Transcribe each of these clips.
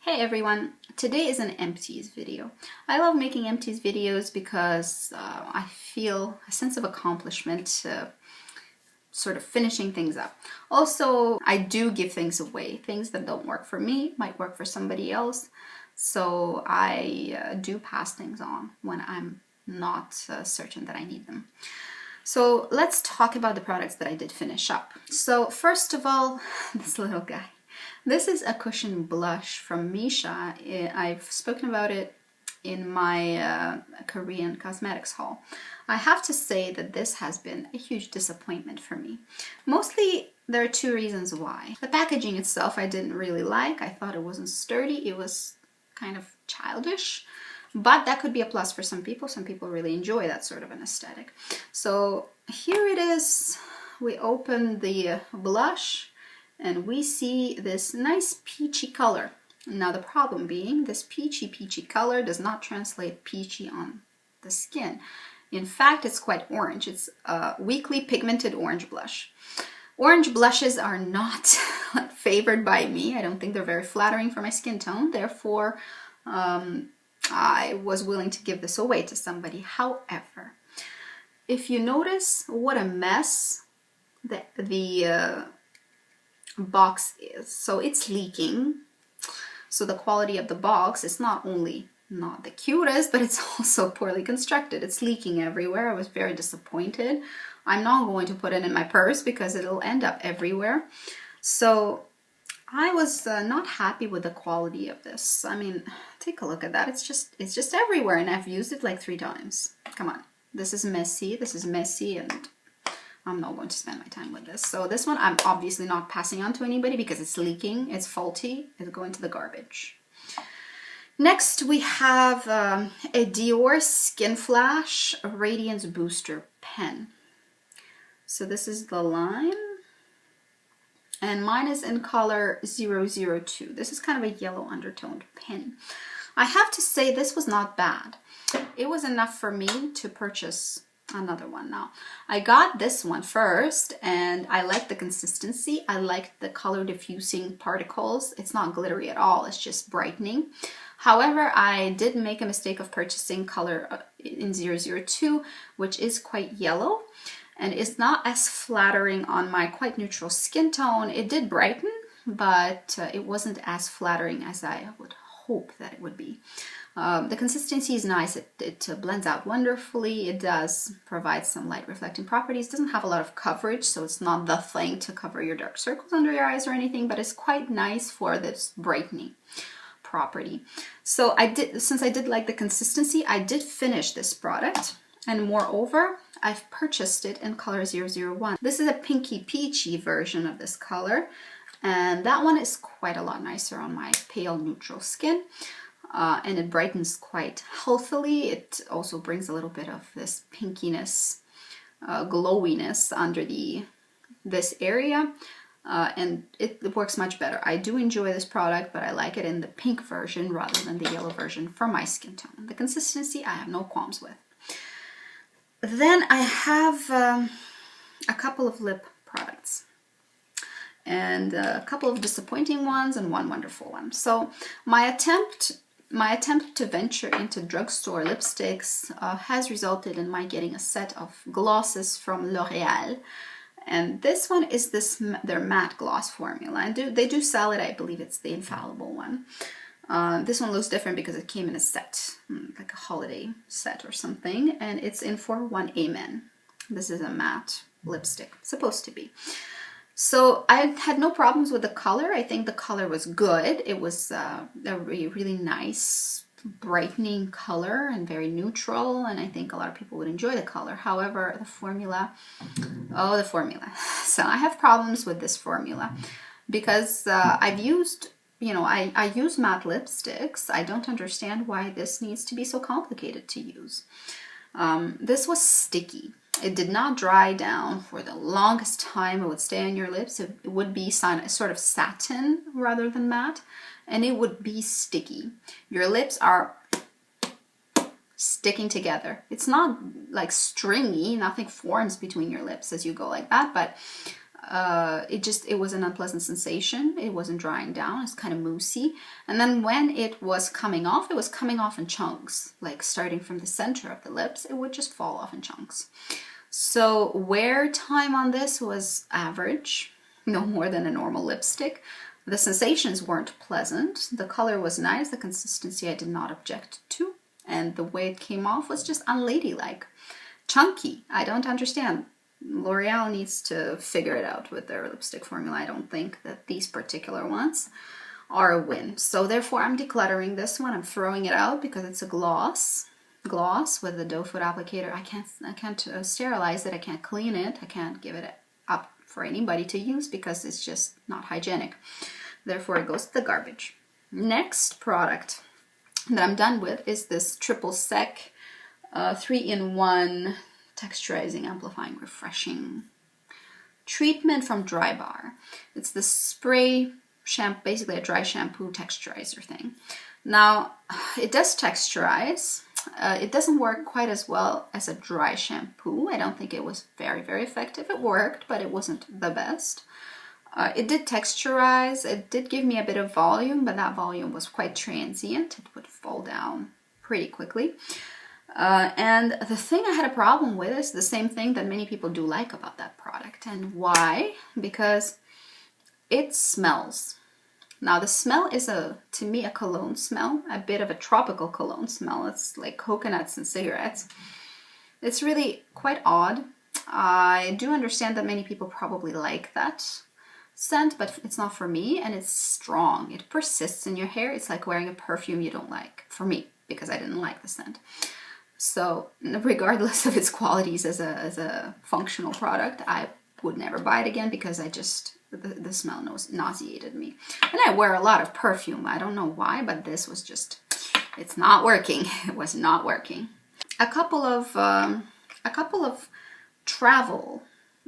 Hey everyone, today is an empties video. I love making empties videos because I feel a sense of accomplishment sort of finishing things up. Also, I do give things away. Things that don't work for me might work for somebody else. So I do pass things on when I'm not certain that I need them. So let's talk about the products that I did finish up. So first of all, this little guy. This is a cushion blush from Misha. I've spoken about it in my Korean cosmetics haul. I have to say that this has been a huge disappointment for me. Mostly there are two reasons why. The packaging itself I didn't really like. I thought it wasn't sturdy. It was kind of childish. But that could be a plus for some people. Some people really enjoy that sort of an aesthetic. So here it is. We open the blush and we see this nice peachy color. Now the problem being this peachy color does not translate peachy on the skin. In fact, it's quite orange. It's a weakly pigmented orange blush. Orange blushes are not favored by me. I don't think they're very flattering for my skin tone. Therefore, I was willing to give this away to somebody. However, if you notice what a mess the box is. So it's leaking. So the quality of the box is not only not the cutest, but it's also poorly constructed. It's leaking everywhere. I was very disappointed. I'm not going to put it in my purse because it'll end up everywhere. So I was not happy with the quality of this. I mean, take a look at that. It's just everywhere, and I've used it like 3 times. Come on. This is messy, and I'm not going to spend my time with this. So this one I'm obviously not passing on to anybody because it's leaking, it's faulty, it's going to the garbage. Next we have a Dior Skin Flash Radiance Booster Pen. So this is the line. And mine is in color 002. This is kind of a yellow undertoned pen. I have to say this was not bad. It was enough for me to purchase another one. Now I got this one first and I like the consistency. I like the color diffusing particles. It's not glittery at all, it's just brightening. However, I did make a mistake of purchasing color in 002, which is quite yellow and it's not as flattering on my quite neutral skin tone. It did brighten, but it wasn't as flattering as I would hope that it would be. The consistency is nice. It blends out wonderfully. It does provide some light reflecting properties. It doesn't have a lot of coverage, so it's not the thing to cover your dark circles under your eyes or anything, but it's quite nice for this brightening property. So since I did like the consistency, I did finish this product, and moreover, I've purchased it in color 001. This is a pinky peachy version of this color, and that one is quite a lot nicer on my pale neutral skin. And it brightens quite healthily. It also brings a little bit of this pinkiness, glowiness under this area, and it works much better. I do enjoy this product, but I like it in the pink version rather than the yellow version for my skin tone. The consistency I have no qualms with. Then I have a couple of lip products, and a couple of disappointing ones and one wonderful one. So my attempt to venture into drugstore lipsticks has resulted in my getting a set of glosses from L'Oreal. And this one is their matte gloss formula. And they do sell it, I believe it's the infallible one. This one looks different because it came in a set, like a holiday set or something. And it's in 401 Amen. This is a matte lipstick, supposed to be. So I had no problems with the color. I think the color was good. It was a really nice brightening color and very neutral, and I think a lot of people would enjoy the color. However, the formula, oh, the formula. So I have problems with this formula because I've used, I use matte lipsticks. I don't understand why this needs to be so complicated to use. This was sticky. It did not dry down for the longest time. It would stay on your lips. It would be sort of satin rather than matte, and it would be sticky. Your lips are sticking together. It's not like stringy, nothing forms between your lips as you go like that, but it was an unpleasant sensation. It wasn't drying down. It's kind of moussey. And then when it was coming off, it was coming off in chunks, like starting from the center of the lips, it would just fall off in chunks. So wear time on this was average, no more than a normal lipstick. The sensations weren't pleasant. The color was nice. The consistency I did not object to. And the way it came off was just unladylike. Chunky. I don't understand. L'Oreal needs to figure it out with their lipstick formula. I don't think that these particular ones are a win. So therefore I'm decluttering this one. I'm throwing it out because it's a gloss with the doe foot applicator. I can't sterilize it. I can't clean it. I can't give it up for anybody to use because it's just not hygienic. Therefore it goes to the garbage. Next product that I'm done with is this triple sec 3-in-1 texturizing, amplifying, refreshing treatment from Dry Bar. It's the spray shampoo, basically a dry shampoo texturizer thing. Now it does texturize. It doesn't work quite as well as a dry shampoo. I don't think it was very, very effective. It worked, but it wasn't the best. It did texturize. It did give me a bit of volume, but that volume was quite transient. It would fall down pretty quickly. And the thing I had a problem with is the same thing that many people do like about that product. And why? Because it smells. Now the smell is to me a cologne smell, a bit of a tropical cologne smell. It's like coconuts and cigarettes. It's really quite odd. I do understand that many people probably like that scent, but it's not for me, and it's strong. It persists in your hair. It's like wearing a perfume you don't like, for me, because I didn't like the scent. So regardless of its qualities as a functional product, I would never buy it again because the smell nauseated me. And I wear a lot of perfume. I don't know why, but this was just, it's not working. It was not working. A couple of travel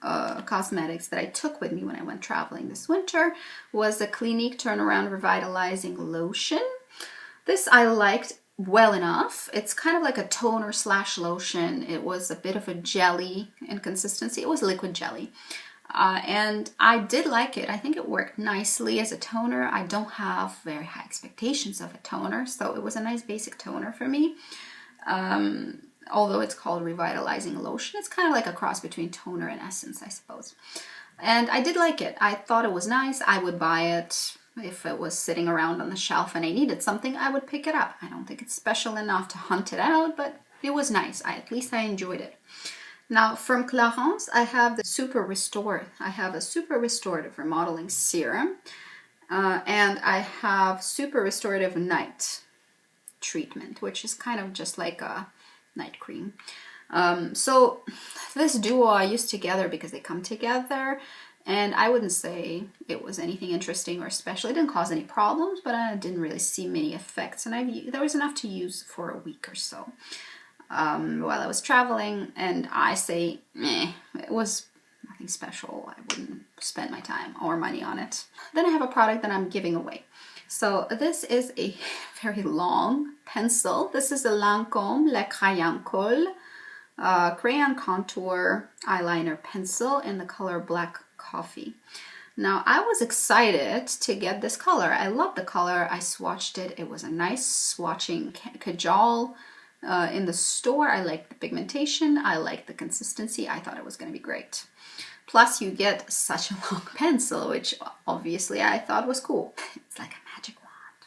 cosmetics that I took with me when I went traveling this winter was the Clinique Turnaround Revitalizing Lotion. This I liked well enough. It's kind of like a toner slash lotion. It was a bit of a jelly in consistency. It was liquid jelly. And I did like it. I think it worked nicely as a toner. I don't have very high expectations of a toner, so it was a nice basic toner for me. Although it's called Revitalizing Lotion, it's kind of like a cross between toner and essence, I suppose. And I did like it. I thought it was nice. I would buy it if it was sitting around on the shelf and I needed something. I would pick it up. I don't think it's special enough to hunt it out, but it was nice. At least I enjoyed it. Now from Clarins, I have the Super Restored. I have a Super Restorative Remodeling Serum, and I have Super Restorative Night Treatment, which is kind of just like a night cream. So this duo I used together because they come together, and I wouldn't say it was anything interesting or special. It didn't cause any problems, but I didn't really see many effects, and there was enough to use for a week or so. While I was traveling, and I say, it was nothing special. I wouldn't spend my time or money on it. Then I have a product that I'm giving away. So this is a very long pencil. This is a Lancôme Le Crayon Colle crayon contour eyeliner pencil in the color Black Coffee. Now I was excited to get this color. I love the color. I swatched it. It was a nice swatching cajole. In the store. I liked the pigmentation, I liked the consistency, I thought it was going to be great. Plus you get such a long pencil, which obviously I thought was cool. It's like a magic wand.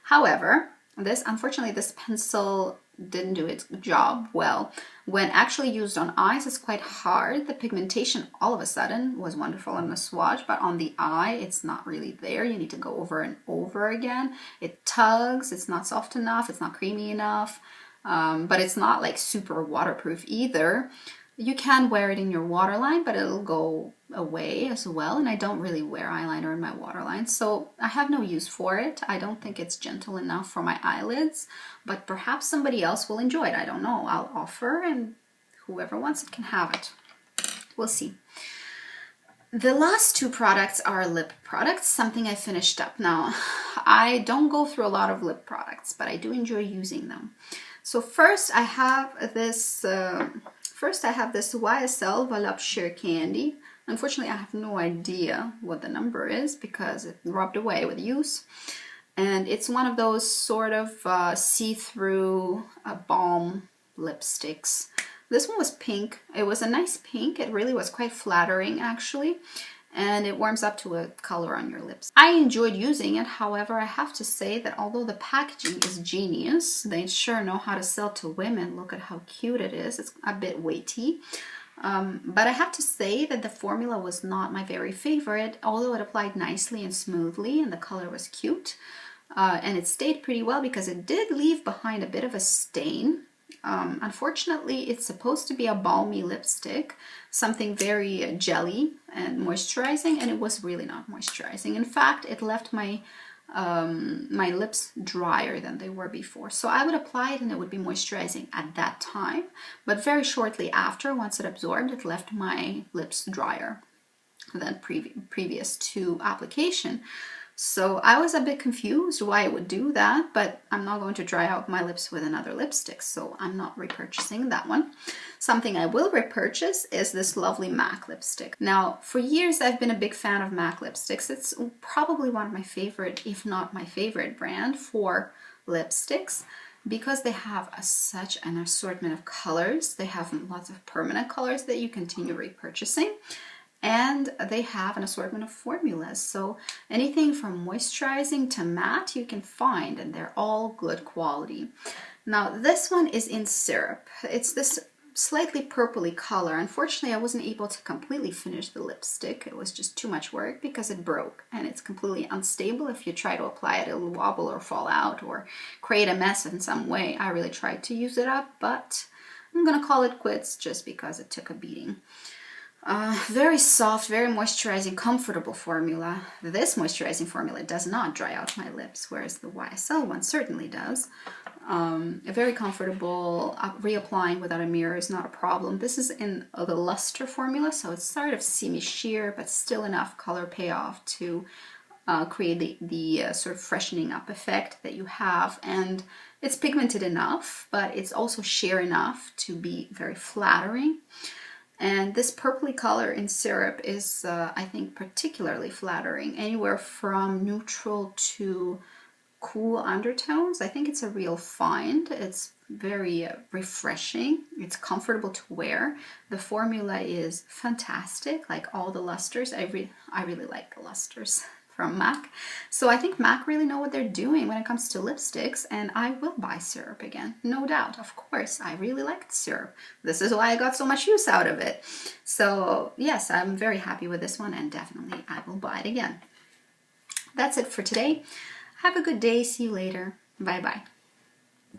However, unfortunately this pencil didn't do its job well. When actually used on eyes, it's quite hard. The pigmentation all of a sudden was wonderful on the swatch, but on the eye, it's not really there. You need to go over and over again. It tugs, it's not soft enough, it's not creamy enough, but it's not like super waterproof either. You can wear it in your waterline, but it'll go away as well, and I don't really wear eyeliner in my waterline, so I have no use for it. I don't think it's gentle enough for my eyelids, but perhaps somebody else will enjoy it. I don't know. I'll offer, and whoever wants it can have it. We'll see. The last two products are lip products, something I finished up. Now, I don't go through a lot of lip products, but I do enjoy using them. So first I have this YSL Voluptuous Sheer Candy Unfortunately, I have no idea what the number is because it rubbed away with use. And it's one of those sort of see-through balm lipsticks. This one was pink. It was a nice pink. It really was quite flattering, actually. And it warms up to a color on your lips. I enjoyed using it. However, I have to say that although the packaging is genius, they sure know how to sell to women. Look at how cute it is. It's a bit weighty. But I have to say that the formula was not my very favorite, although it applied nicely and smoothly and the color was cute. And it stayed pretty well because it did leave behind a bit of a stain. Unfortunately, it's supposed to be a balmy lipstick, something very jelly and moisturizing, and it was really not moisturizing. In fact, it left my my lips drier than they were before. So I would apply it and it would be moisturizing at that time, but very shortly after, once it absorbed, it left my lips drier than previous to application. So I was a bit confused why it would do that, but I'm not going to dry out my lips with another lipstick, so I'm not repurchasing that one. Something I will repurchase is this lovely MAC lipstick. Now, for years I've been a big fan of MAC lipsticks. It's probably one of my favorite, if not my favorite brand for lipsticks, because they have such an assortment of colors. They have lots of permanent colors that you continue repurchasing. And they have an assortment of formulas. So anything from moisturizing to matte you can find, and they're all good quality. Now this one is in syrup. It's this slightly purpley color. Unfortunately, I wasn't able to completely finish the lipstick. It was just too much work because it broke, and it's completely unstable. If you try to apply it, it'll wobble or fall out or create a mess in some way. I really tried to use it up, but I'm gonna call it quits just because it took a beating. Very soft, very moisturizing, comfortable formula. This moisturizing formula does not dry out my lips, whereas the YSL one certainly does. Very comfortable. Reapplying without a mirror is not a problem. This is in the luster formula, so it's sort of semi-sheer, but still enough color payoff to create the sort of freshening up effect that you have. And it's pigmented enough, but it's also sheer enough to be very flattering. And this purpley color in syrup is, I think, particularly flattering. Anywhere from neutral to cool undertones. I think it's a real find. It's very refreshing. It's comfortable to wear. The formula is fantastic, like all the lusters. I really like the lusters from MAC. So I think MAC really know what they're doing when it comes to lipsticks, and I will buy syrup again, no doubt. Of course, I really liked syrup. This is why I got so much use out of it. So yes, I'm very happy with this one, and definitely I will buy it again. That's it for today. Have a good day. See you later. Bye bye.